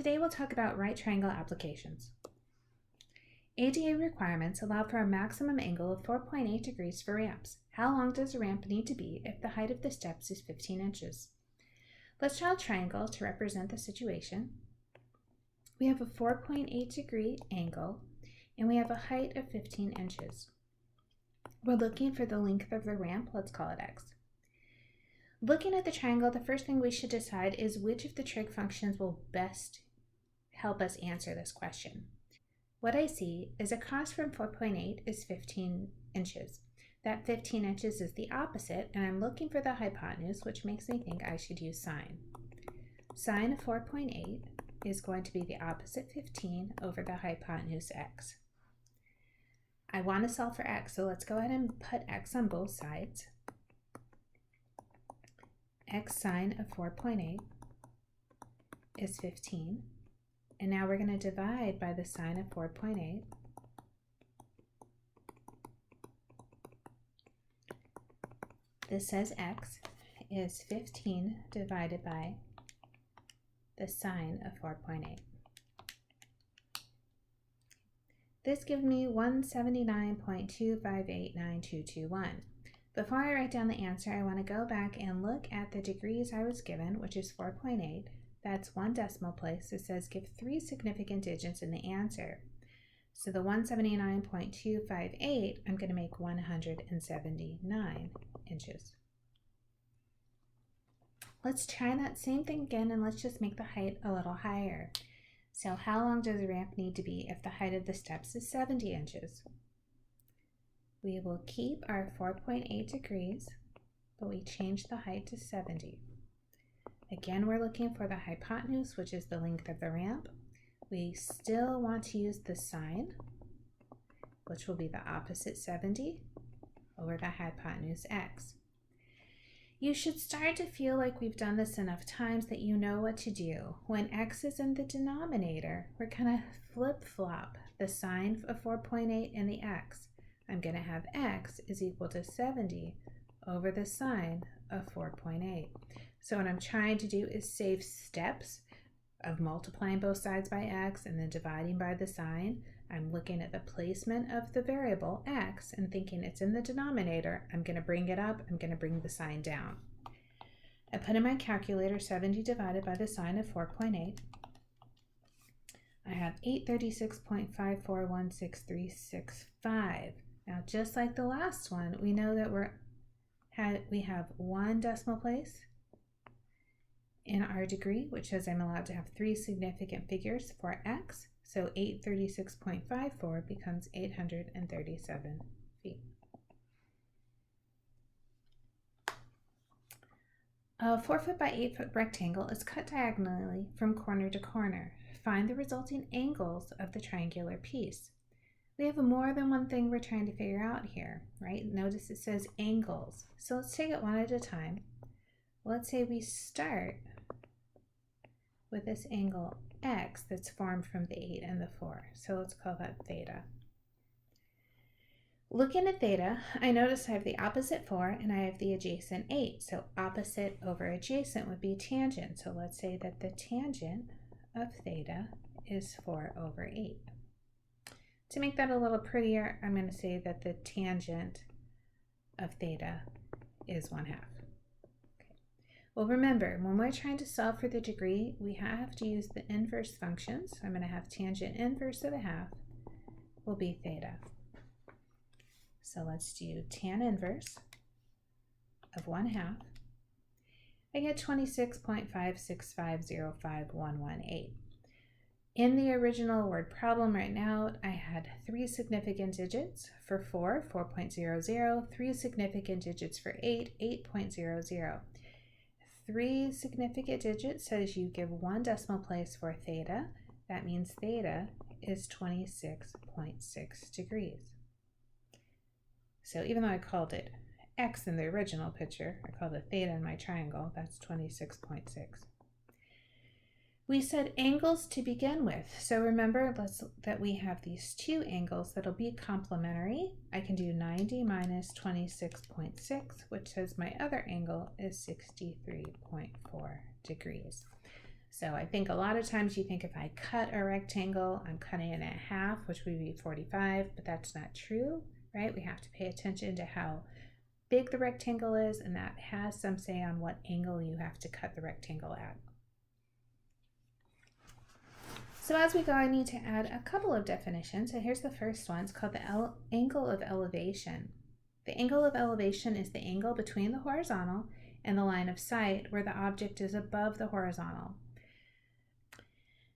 Today we'll talk about right triangle applications. ADA requirements allow for a maximum angle of 4.8 degrees for ramps. How long does a ramp need to be if the height of the steps is 15 inches? Let's draw a triangle to represent the situation. We have a 4.8 degree angle and we have a height of 15 inches. We're looking for the length of the ramp. Let's call it x. Looking at the triangle, the first thing we should decide is which of the trig functions will best help us answer this question. What I see is across from 4.8 is 15 inches. That 15 inches is the opposite, and I'm looking for the hypotenuse, which makes me think I should use sine. Sine of 4.8 is going to be the opposite 15 over the hypotenuse x. I want to solve for x, so let's go ahead and put x on both sides. X sine of 4.8 is 15. And now we're going to divide by the sine of 4.8. This says x is 15 divided by the sine of 4.8. This gives me 179.2589221. Before I write down the answer, I want to go back and look at the degrees I was given, which is 4.8. That's one decimal place. It says give 3 significant digits in the answer. So the 179.258, I'm going to make 179 inches. Let's try that same thing again, and let's just make the height a little higher. So how long does the ramp need to be if the height of the steps is 70 inches? We will keep our 4.8 degrees, but we change the height to 70. Again, we're looking for the hypotenuse, which is the length of the ramp. We still want to use the sine, which will be the opposite 70 over the hypotenuse x. You should start to feel like we've done this enough times that you know what to do. When x is in the denominator, we're going to flip-flop the sine of 4.8 and the x. I'm going to have x is equal to 70 over the sine of 4.8. So what I'm trying to do is save steps of multiplying both sides by x and then dividing by the sine. I'm looking at the placement of the variable x and thinking it's in the denominator. I'm going to bring it up. I'm going to bring the sign down. I put in my calculator 70 divided by the sine of 4.8. I have 836.5416365. Now, just like the last one, we know that we have one decimal place in our degree, which says I'm allowed to have 3 significant figures for x. So 836.54 becomes 837 feet. A 4-foot by 8-foot rectangle is cut diagonally from corner to corner. Find the resulting angles of the triangular piece. We have more than one thing we're trying to figure out here, right? Notice it says angles. So let's take it one at a time. Let's say we start with this angle x that's formed from the 8 and the 4. So let's call that theta. Looking at theta, I notice I have the opposite 4 and I have the adjacent 8. So opposite over adjacent would be tangent. So let's say that the tangent of theta is 4 over 8. To make that a little prettier, I'm going to say that the tangent of theta is 1/2. Well, remember, when we're trying to solve for the degree, we have to use the inverse functions. I'm going to have tangent inverse of 1/2 will be theta. So let's do tan inverse of 1/2. I get 26.56505,118. In the original word problem right now, I had 3 significant digits for 4, 4.00, 3 significant digits for 8, 8.00. 3 significant digits says you give 1 decimal place for theta. That means theta is 26.6 degrees. So even though I called it x in the original picture, I called it theta in my triangle, that's 26.6. We said angles to begin with. So remember that we have these 2 angles that'll be complementary. I can do 90 minus 26.6, which says my other angle is 63.4 degrees. So I think a lot of times you think if I cut a rectangle, I'm cutting it in half, which would be 45, but that's not true, right? We have to pay attention to how big the rectangle is, and that has some say on what angle you have to cut the rectangle at. So as we go, I need to add a couple of definitions. So here's the first one. It's called the angle of elevation. The angle of elevation is the angle between the horizontal and the line of sight where the object is above the horizontal.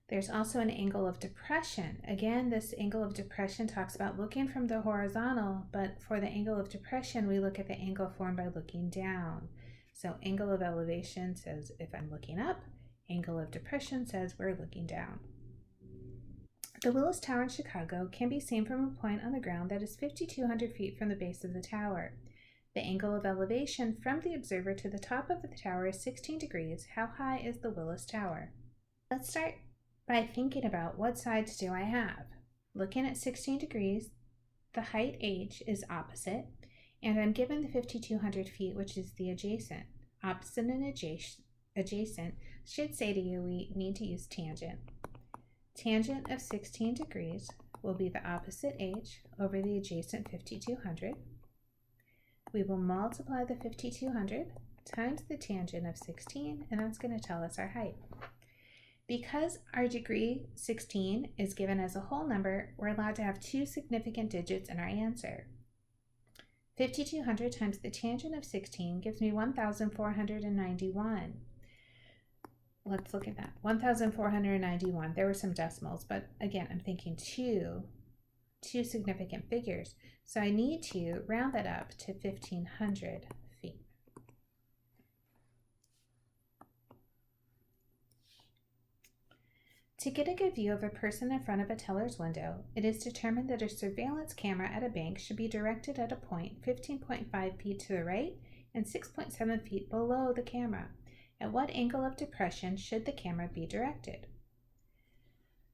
There's also an angle of depression. Again, this angle of depression talks about looking from the horizontal, but for the angle of depression, we look at the angle formed by looking down. So angle of elevation says if I'm looking up, angle of depression says we're looking down. The Willis Tower in Chicago can be seen from a point on the ground that is 5,200 feet from the base of the tower. The angle of elevation from the observer to the top of the tower is 16 degrees. How high is the Willis Tower? Let's start by thinking about what sides do I have. Looking at 16 degrees, the height h is opposite, and I'm given the 5,200 feet, which is the adjacent. Opposite and adjacent should say to you we need to use tangent. Tangent of 16 degrees will be the opposite h over the adjacent 5,200. We will multiply the 5,200 times the tangent of 16, and that's going to tell us our height. Because our degree 16 is given as a whole number, we're allowed to have two significant digits in our answer. 5,200 times the tangent of 16 gives me 1,491. Let's look at that. 1,491. There were some decimals, but again, I'm thinking two significant figures. So I need to round that up to 1,500 feet. To get a good view of a person in front of a teller's window, it is determined that a surveillance camera at a bank should be directed at a point 15.5 feet to the right and 6.7 feet below the camera. At what angle of depression should the camera be directed?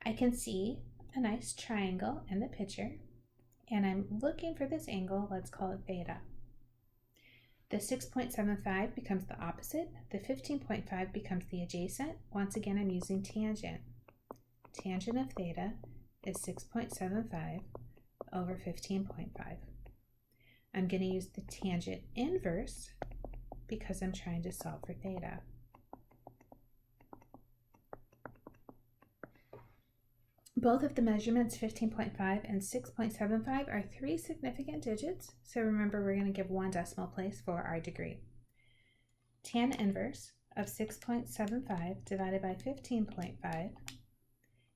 I can see a nice triangle in the picture, and I'm looking for this angle. Let's call it theta. The 6.75 becomes the opposite. The 15.5 becomes the adjacent. Once again, I'm using tangent. Tangent of theta is 6.75 over 15.5. I'm going to use the tangent inverse because I'm trying to solve for theta. Both of the measurements, 15.5 and 6.75, are three significant digits, so remember we're going to give one decimal place for our degree. Tan inverse of 6.75 divided by 15.5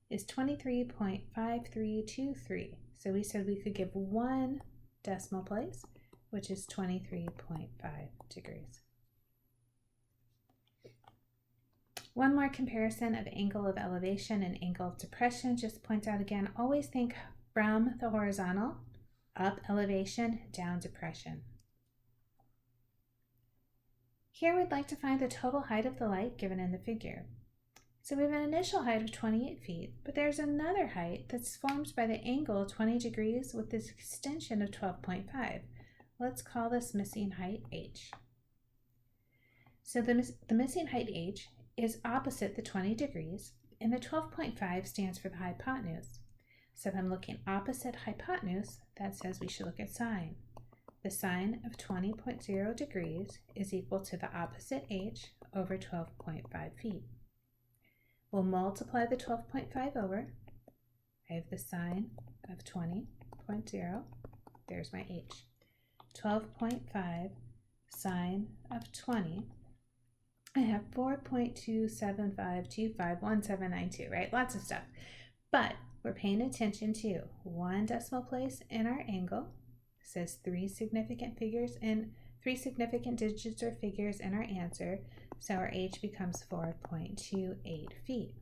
is 23.5323. So we said we could give one decimal place, which is 23.5 degrees. One more comparison of angle of elevation and angle of depression. Just point out again, always think from the horizontal, up elevation, down depression. Here we'd like to find the total height of the light given in the figure. So we have an initial height of 28 feet, but there's another height that's formed by the angle 20 degrees with this extension of 12.5. Let's call this missing height h. So the missing height h is opposite the 20 degrees, and the 12.5 stands for the hypotenuse. So if I'm looking opposite hypotenuse, that says we should look at sine. The sine of 20.0 degrees is equal to the opposite h over 12.5 feet. We'll multiply the 12.5 over. I have the sine of 20.0. There's my h. 12.5 sine of 20. I have 4.275251792, right? Lots of stuff. But we're paying attention to one decimal place in our angle. It says three significant digits or figures in our answer. So our h becomes 4.28 feet.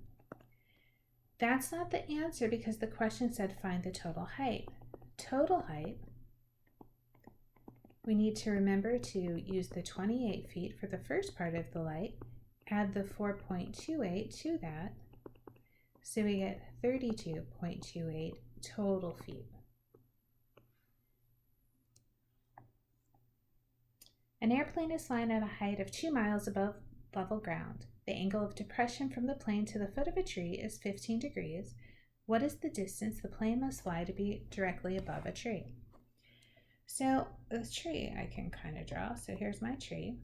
That's not the answer because the question said find the total height. Total height, we need to remember to use the 28 feet for the first part of the light, add the 4.28 to that, so we get 32.28 total feet. An airplane is flying at a height of 2 miles above level ground. the angle of depression from the plane to the foot of a tree is 15 degrees. What is the distance the plane must fly to be directly above a tree? So the tree I can kind of draw. So here's my tree.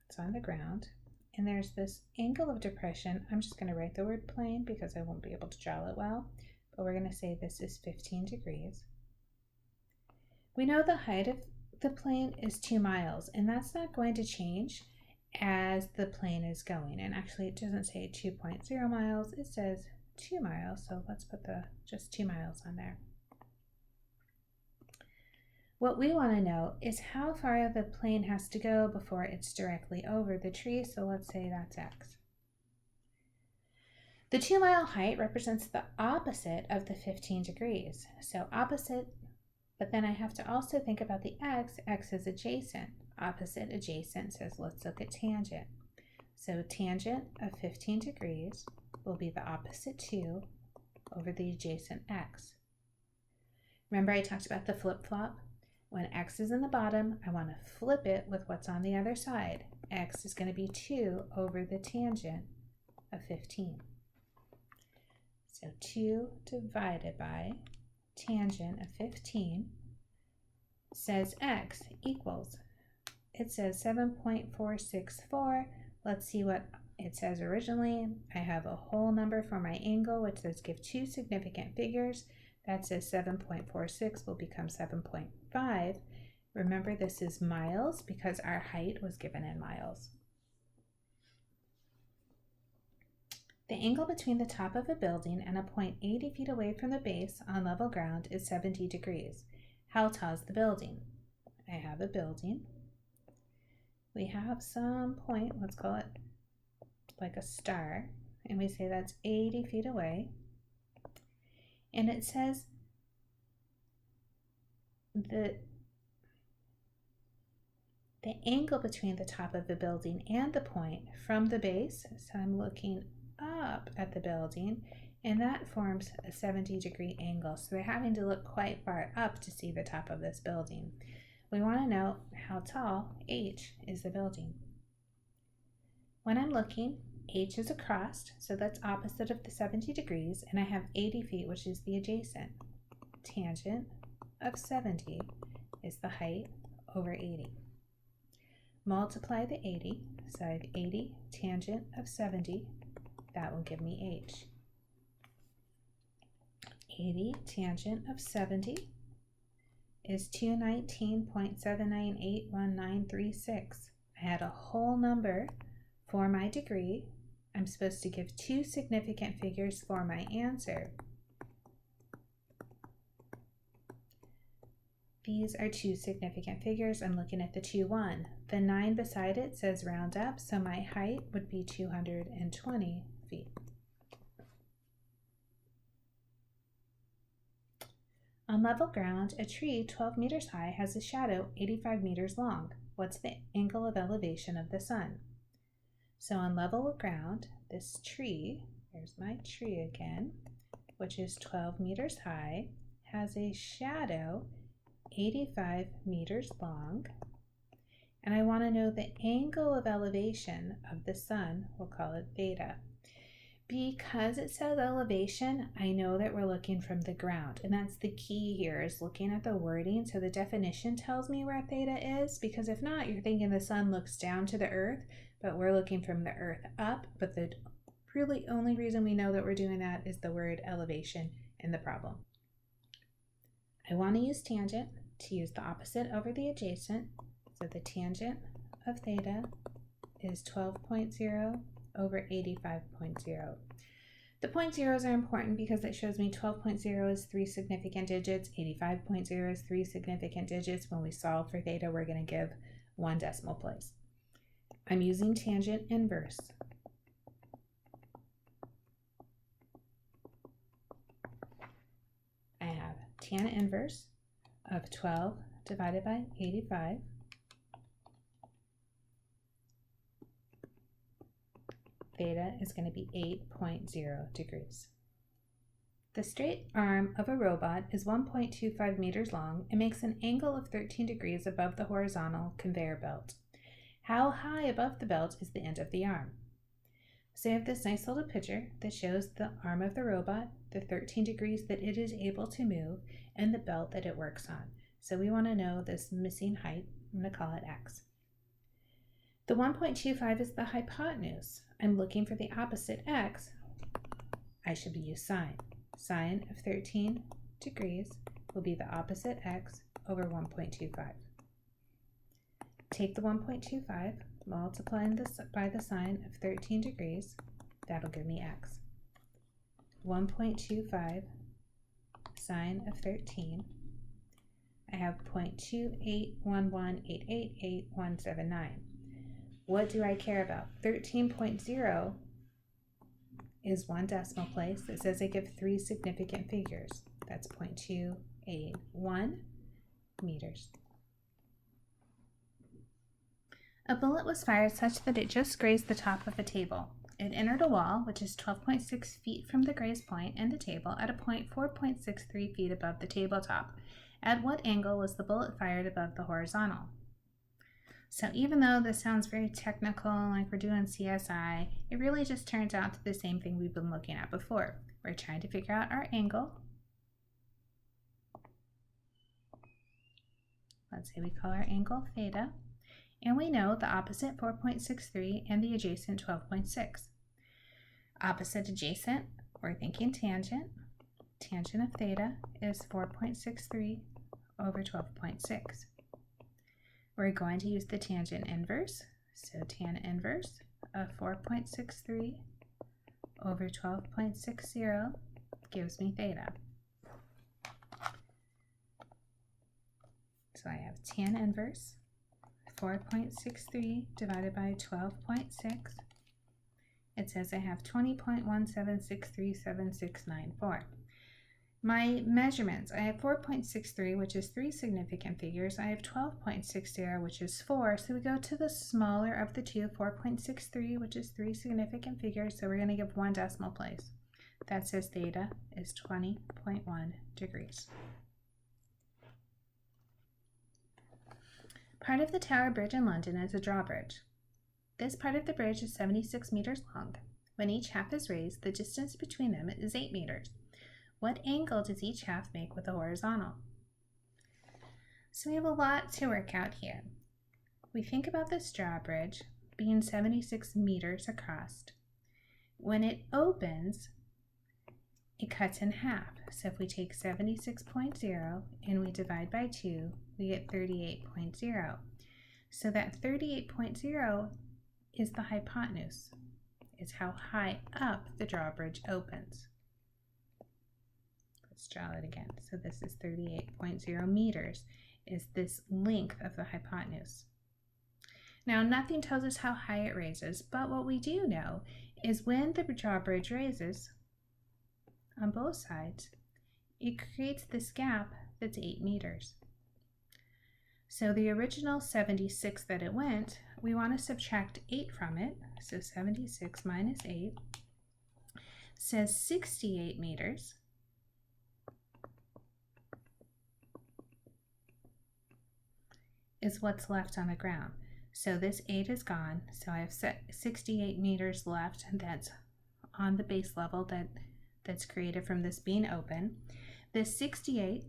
It's on the ground. And there's this angle of depression. I'm just going to write the word plane because I won't be able to draw it well. But we're going to say this is 15 degrees. We know the height of the plane is 2 miles, and that's not going to change as the plane is going. And actually it doesn't say 2.0 miles, it says 2 miles. So let's put just 2 miles on there. What we want to know is how far the plane has to go before it's directly over the tree. So let's say that's x. The 2 mile height represents the opposite of the 15 degrees. So opposite, but then I have to also think about the x. X is adjacent. Opposite adjacent says let's look at tangent. So tangent of 15 degrees will be the opposite 2 over the adjacent x. Remember I talked about the flip-flop? When x is in the bottom, I want to flip it with what's on the other side. X is going to be 2 over the tangent of 15. So 2 divided by tangent of 15 says x equals, it says 7.464. Let's see what it says originally. I have a whole number for my angle, which says give 2 significant figures. That says 7.46 will become 7.5. Remember, this is miles because our height was given in miles. The angle between the top of a building and a point 80 feet away from the base on level ground is 70 degrees. How tall is the building? I have a building. We have some point, let's call it like a star, and we say that's 80 feet away. And it says the angle between the top of the building and the point from the base, so I'm looking up at the building, and that forms a 70-degree angle. So they're having to look quite far up to see the top of this building. We want to know how tall h is the building. When I'm looking, h is across, so that's opposite of the 70 degrees, and I have 80 feet, which is the adjacent. Tangent of 70 is the height over 80. Multiply the 80, so I have 80 tangent of 70, that will give me h. 80 tangent of 70 is 219.7981936. I had a whole number for my degree. I'm supposed to give 2 significant figures for my answer. These are 2 significant figures. I'm looking at the 2-1. The 9 beside it says round up, so my height would be 220 feet. On level ground, a tree 12 meters high has a shadow 85 meters long. What's the angle of elevation of the sun? So on level ground, this tree, here's my tree again, which is 12 meters high, has a shadow 85 meters long, and I want to know the angle of elevation of the sun, we'll call it theta. Because it says elevation, I know that we're looking from the ground, and that's the key here, is looking at the wording. So the definition tells me where theta is, because if not, you're thinking the sun looks down to the earth, but we're looking from the earth up. But the really only reason we know that we're doing that is the word elevation in the problem. I want to use tangent to use the opposite over the adjacent. So the tangent of theta is 12.0 over 85.0. The point zeros are important because it shows me 12.0 is 3 significant digits, 85.0 is 3 significant digits. When we solve for theta, we're going to give 1 decimal place. I'm using tangent inverse. I have tan inverse of 12 divided by 85. Theta is going to be 8.0 degrees. The straight arm of a robot is 1.25 meters long and makes an angle of 13 degrees above the horizontal conveyor belt. How high above the belt is the end of the arm? So I have this nice little picture that shows the arm of the robot, the 13 degrees that it is able to move, and the belt that it works on. So we want to know this missing height. I'm going to call it x. The 1.25 is the hypotenuse. I'm looking for the opposite x. I should use sine. Sine of 13 degrees will be the opposite x over 1.25. Take the 1.25, multiplying this by the sine of 13 degrees, that'll give me x. 1.25 sine of 13, I have 0.28118888179. What do I care about? 13.0 is one decimal place. It says I give 3 significant figures. That's 0.281 meters. A bullet was fired such that it just grazed the top of a table. It entered a wall, which is 12.6 feet from the graze point and the table, at a point 4.63 feet above the tabletop. At what angle was the bullet fired above the horizontal? So even though this sounds very technical, like we're doing CSI, it really just turns out to the same thing we've been looking at before. We're trying to figure out our angle. Let's say we call our angle theta. And we know the opposite 4.63 and the adjacent 12.6. Opposite adjacent, we're thinking tangent. Tangent of theta is 4.63 over 12.6. We're going to use the tangent inverse. So tan inverse of 4.63 over 12.60 gives me theta. So I have tan inverse 4.63 divided by 12.6. It says I have 20.17637694. My measurements, I have 4.63, which is 3 significant figures. I have 12.60, which is 4. So we go to the smaller of the two, 4.63, which is 3 significant figures. So we're going to give 1 decimal place. That says theta is 20.1 degrees. Part of the Tower Bridge in London is a drawbridge. This part of the bridge is 76 meters long. When each half is raised, the distance between them is 8 meters. What angle does each half make with the horizontal? So we have a lot to work out here. We think about this drawbridge being 76 meters across. When it opens, it cuts in half. So if we take 76.0 and we divide by 2, we get 38.0. So that 38.0 is the hypotenuse. It's how high up the drawbridge opens. Let's draw it again. So this is 38.0 meters, is this length of the hypotenuse. Now, nothing tells us how high it raises, but what we do know is when the drawbridge raises on both sides, it creates this gap that's 8 meters. So the original 76 that it went, we want to subtract 8 from it. So 76 minus 8 says 68 meters. Is what's left on the ground. So this 8 is gone. So I have 68 meters left that's on the base level that's created from this being open. This 68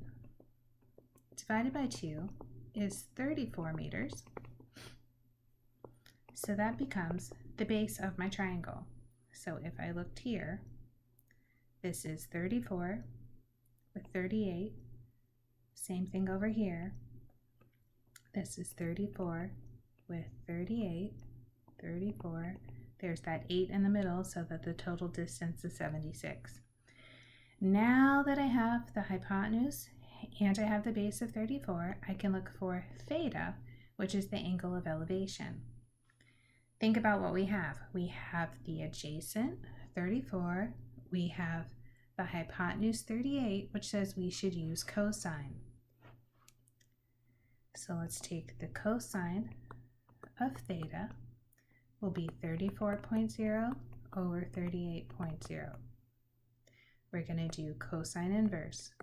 divided by 2 is 34 meters. So that becomes the base of my triangle. So if I looked here, this is 34 with 38. Same thing over here. This is 34 with 38, 34. There's that 8 in the middle so that the total distance is 76. Now that I have the hypotenuse and I have the base of 34, I can look for theta, which is the angle of elevation. Think about what we have. We have the adjacent 34. We have the hypotenuse 38, which says we should use cosine. So let's take the cosine of theta will be 34.0 over 38.0. We're going to do cosine inverse.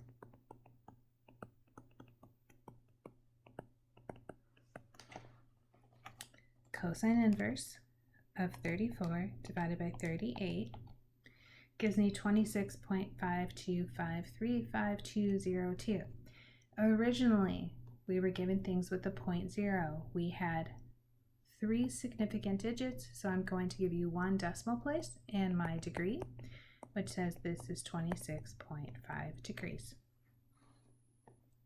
Cosine inverse of 34 divided by 38 gives me 26.52535202. Originally, we were given things with the 0.0. We had 3 significant digits, so I'm going to give you 1 decimal place and my degree, which says this is 26.5 degrees.